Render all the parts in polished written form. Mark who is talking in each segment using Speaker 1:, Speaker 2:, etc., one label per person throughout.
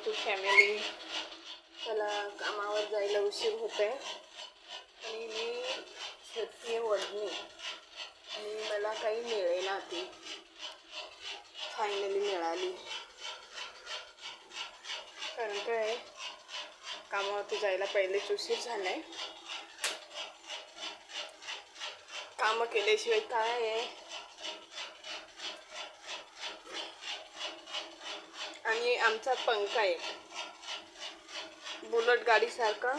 Speaker 1: YouTube family. मला कामावर जायला उशीर होते आणि मी शक्य वडणी आणि मला काही मिळेना. ती फायनली मिळाली. कारण काय कामावरती जायला पहिलेच उशीर झाला आहे. कामं केल्याशिवाय काय आहे. आणि आमचा पंखा आहे बुलेट गाडीसारखा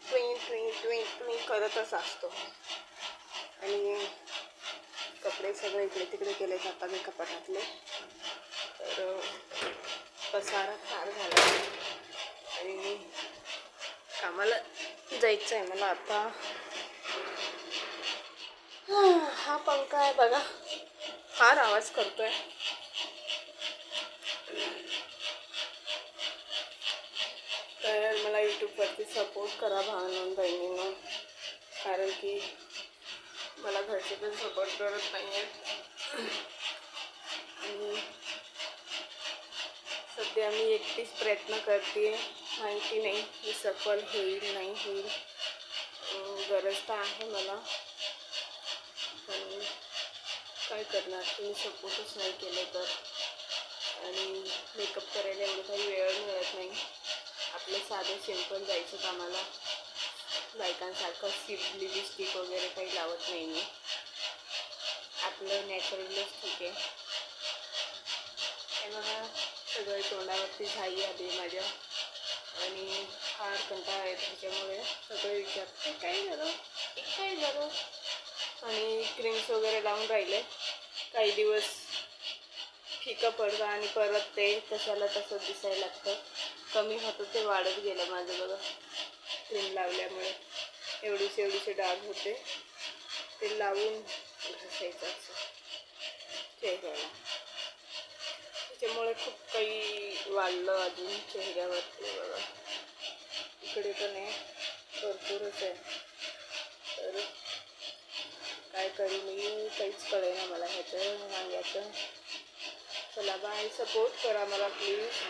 Speaker 1: ट्विंग ट्विंग ट्विंग ट्विंग करतच असतो. आणि कपडे सगळे इकडे तिकडे केले जातात मी कपाटातले. तर पसारा फार झाला आणि कामाला जायचं आहे मला आता. हा पंखा आहे बघा, फार आवाज करतोय. तर मला यूट्यूबवरती सपोर्ट करा भावांनो बहिणींनो. कारण की मला घरचे पण सपोर्ट करत नाही आहेत. आणि सध्या मी एकटीच प्रयत्न करते. माहिती नाही मी सफल होईल नाही होईल. गरज तर आहे मला, पण काय करणार, तुम्ही सपोर्टच नाही केले तर. आणि मेकअप करायला एवढं काही वेळ मिळत नाही. आपलं साधं सिंपल जायचं कामाला. बायकांसारखं लिपस्टिक वगैरे काही लावत नाही मी. आपलं नॅचरलच ठीक आहे. हे बघा सगळं तोंडावरती झाई आली माझ्या आणि फार कंटाळा आहे. त्याच्यामुळे सगळे विचारते काय झालं काय झालं. आणि क्रीम्स वगैरे लावून राहिले. काही दिवस फिकं पडतं आणि परत ते तशाला तसं दिसायला लागतं. कमी होतं ते वाढत गेलं माझं बघा. क्रीम लावल्यामुळे एवढीचे डाग होते. ते लावून घासायचं असं चेहऱ्याला. त्याच्यामुळे खूप काही वाढलं अजून चेहऱ्यावरती बघा. इकडे पण आहे भरपूरच आहे. तर काय करू मी काहीच कळेना मला ह्याचं सांगायचं. चला बाय, सपोर्ट करा मला प्लीज.